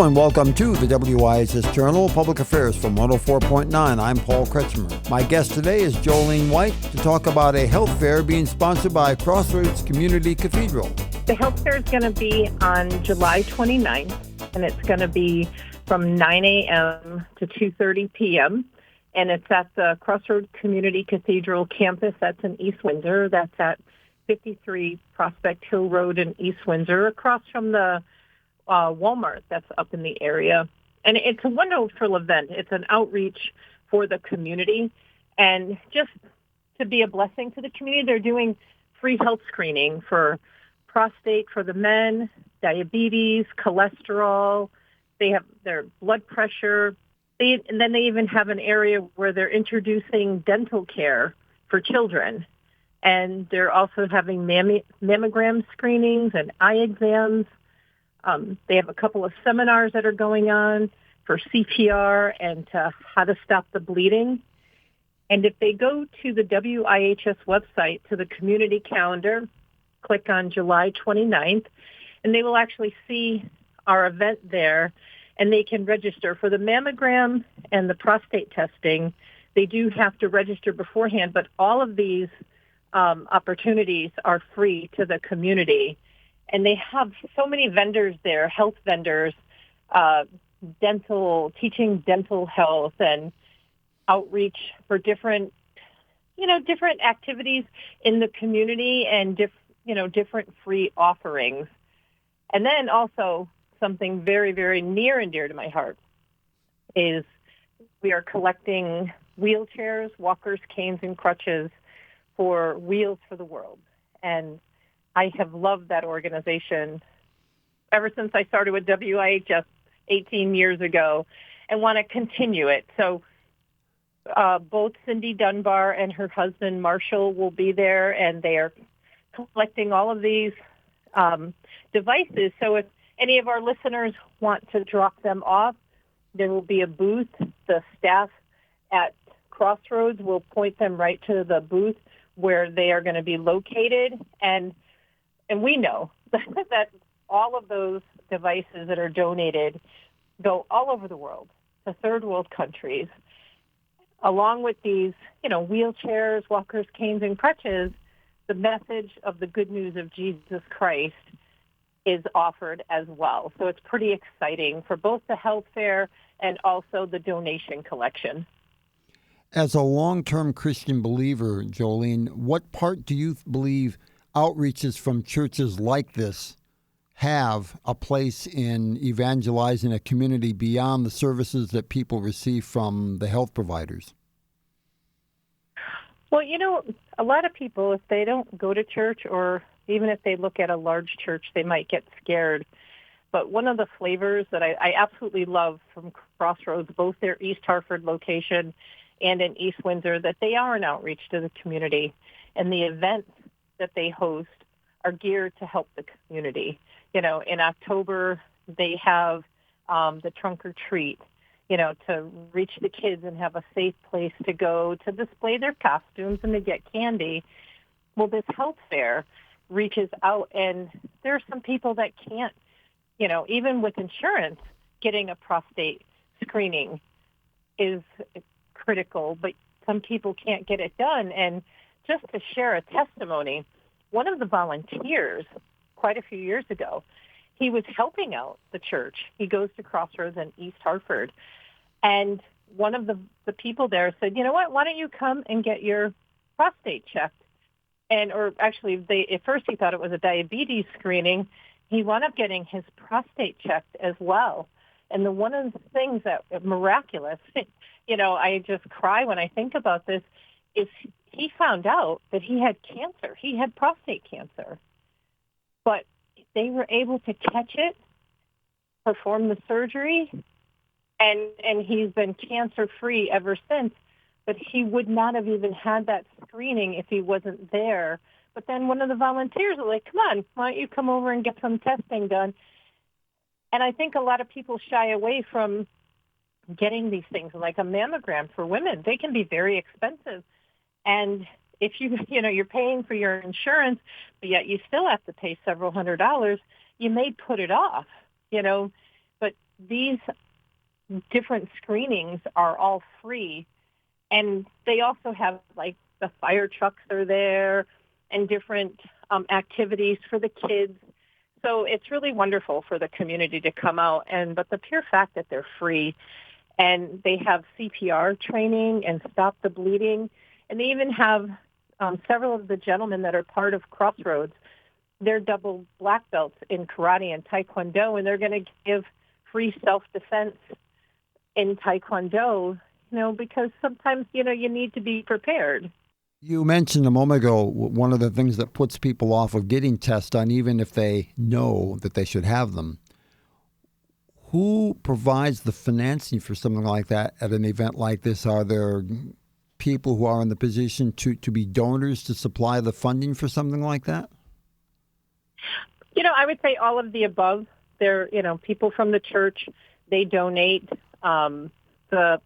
and welcome to the WIHS Journal, Public Affairs from 104.9. I'm Paul Kretschmer. My guest today is Jolene White to talk about a health fair being sponsored by Crossroads Community Cathedral. The health fair is going to be on July 29th, and it's going to be from 9 a.m. to 2:30 p.m., and it's at the Crossroads Community Cathedral campus. That's in East Windsor. That's at 53 Prospect Hill Road in East Windsor, across from the Walmart that's up in the area. And it's a wonderful event. It's an outreach for the community. And just to be a blessing to the community, they're doing free health screening for prostate for the men, diabetes, cholesterol. They have their blood pressure. And then they even have an area where they're introducing dental care for children. And they're also having mammogram screenings and eye exams. They have a couple of seminars that are going on for CPR and how to stop the bleeding. And if they go to the WIHS website, to the community calendar, click on July 29th, and they will actually see our event there, and they can register. For the mammogram and the prostate testing, they do have to register beforehand, but all of these opportunities are free to the community. And they have so many vendors there, health vendors, teaching dental health and outreach for different activities in the community and different free offerings. And then also something very, very near and dear to my heart is we are collecting wheelchairs, walkers, canes, and crutches for Wheels for the World. And I have loved that organization ever since I started with WIHS 18 years ago and want to continue it. So both Cindy Dunbar and her husband Marshall will be there, and they are collecting all of these devices. So if any of our listeners want to drop them off, there will be a booth. The staff at Crossroads will point them right to the booth where they are going to be located. And we know that all of those devices that are donated go all over the world to third world countries. Along with these, wheelchairs, walkers, canes, and crutches, the message of the good news of Jesus Christ is offered as well. So it's pretty exciting for both the health fair and also the donation collection. As a long-term Christian believer, Jolene, what part do you believe outreaches from churches like this have a place in evangelizing a community beyond the services that people receive from the health providers? Well, a lot of people, if they don't go to church, or even if they look at a large church, they might get scared. But one of the flavors that I absolutely love from Crossroads, both their East Hartford location and in East Windsor, that they are an outreach to the community. And the events that they host are geared to help the community. In October, they have the trunk or treat, to reach the kids and have a safe place to go to display their costumes and to get candy. Well, this health fair reaches out, and there are some people that can't, even with insurance, getting a prostate screening is critical, but some people can't get it done. And just to share a testimony, one of the volunteers quite a few years ago, he was helping out the church. He goes to Crossroads in East Hartford. And one of the people there said, you know what, why don't you come and get your prostate checked? Or actually, at first he thought it was a diabetes screening. He wound up getting his prostate checked as well. And one of the things that miraculous, I just cry when I think about this, is he found out that he had cancer. He had prostate cancer. But they were able to catch it, perform the surgery, and he's been cancer-free ever since. But he would not have even had that screening if he wasn't there. But then one of the volunteers was like, come on, why don't you come over and get some testing done? And I think a lot of people shy away from getting these things, like a mammogram for women. They can be very expensive. And if you're paying for your insurance, but yet you still have to pay several $100s, you may put it off, But these different screenings are all free, and they also have like the fire trucks are there and different activities for the kids. So it's really wonderful for the community to come out, but the pure fact that they're free, and they have CPR training and stop the bleeding, and they even have several of the gentlemen that are part of Crossroads. They're double black belts in karate and taekwondo, and they're going to give free self-defense in taekwondo, because sometimes, you need to be prepared. You mentioned a moment ago one of the things that puts people off of getting tests done, even if they know that they should have them. Who provides the financing for something like that at an event like this? Are there people who are in the position to be donors to supply the funding for something like that? I would say all of the above. There, people from the church, they donate. The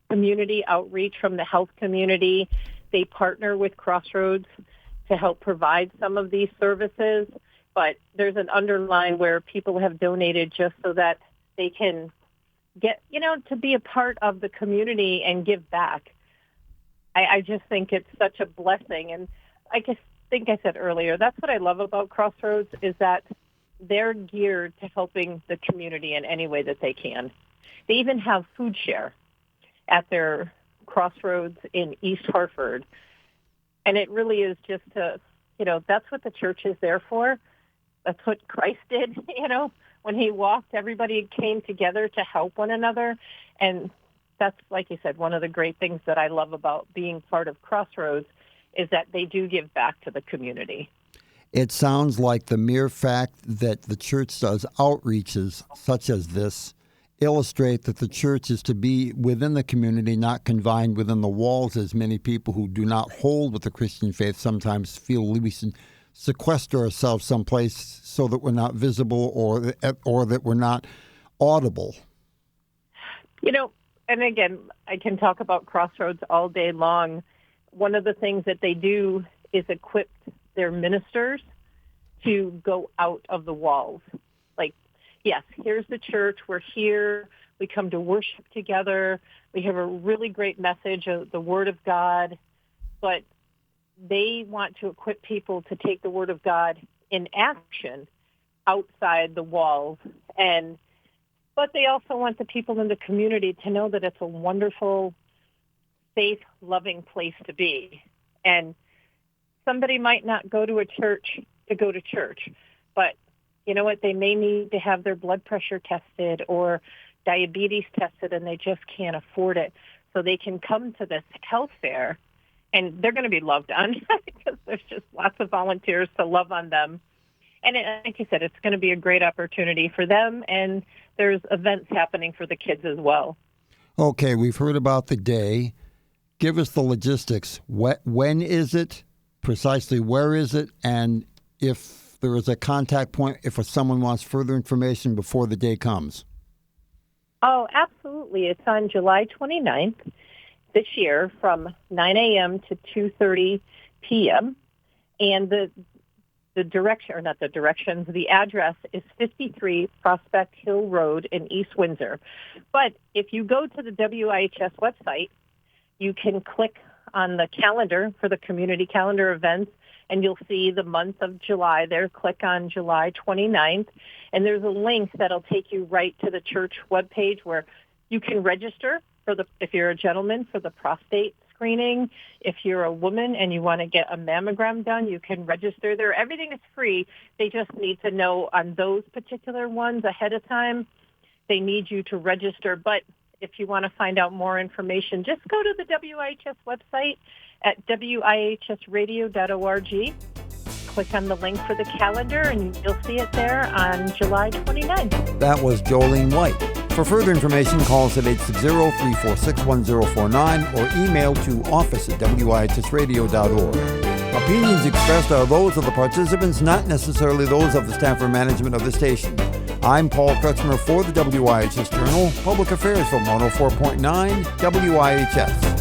community outreach from the health community, they partner with Crossroads to help provide some of these services. But there's an underline where people have donated just so that they can get, to be a part of the community and give back. I just think it's such a blessing. And I think I said earlier, that's what I love about Crossroads, is that they're geared to helping the community in any way that they can. They even have food share at their Crossroads in East Hartford. And it really is just that's what the church is there for. That's what Christ did, when he walked, everybody came together to help one another. And that's, like you said, one of the great things that I love about being part of Crossroads is that they do give back to the community. It sounds like the mere fact that the church does outreaches such as this illustrate that the church is to be within the community, not confined within the walls, as many people who do not hold with the Christian faith sometimes feel we should sequester ourselves someplace so that we're not visible or that we're not audible. And again, I can talk about Crossroads all day long. One of the things that they do is equip their ministers to go out of the walls. Like, yes, here's the church. We're here. We come to worship together. We have a really great message of the Word of God. But they want to equip people to take the Word of God in action outside the walls. But they also want the people in the community to know that it's a wonderful, safe, loving place to be. And somebody might not go to a church to go to church, but you know what? They may need to have their blood pressure tested or diabetes tested, and they just can't afford it. So they can come to this health fair, and they're going to be loved on because there's just lots of volunteers to love on them. And like you said, it's going to be a great opportunity for them, and there's events happening for the kids as well. Okay, we've heard about the day. Give us the logistics. When is it? Precisely where is it? And if there is a contact point, if someone wants further information before the day comes. Oh, absolutely. It's on July 29th this year from 9 a.m. to 2:30 p.m. And the address is 53 Prospect Hill Road in East Windsor. But if you go to the WIHS website, you can click on the calendar for the community calendar events, and you'll see the month of July there. Click on July 29th, and there's a link that'll take you right to the church webpage where you can register if you're a gentleman, for the prostate screening. If you're a woman and you want to get a mammogram done, you can register there. Everything is free. They just need to know on those particular ones ahead of time. They need you to register. But if you want to find out more information, just go to the WIHS website at wihsradio.org. Click on the link for the calendar, and you'll see it there on July 29th. That was Jolene White. For further information, call us at 860-346-1049 or email to office@wihsradio.org. Opinions expressed are those of the participants, not necessarily those of the staff or management of the station. I'm Paul Kretschmer for the WIHS Journal, Public Affairs from 104.9 WIHS.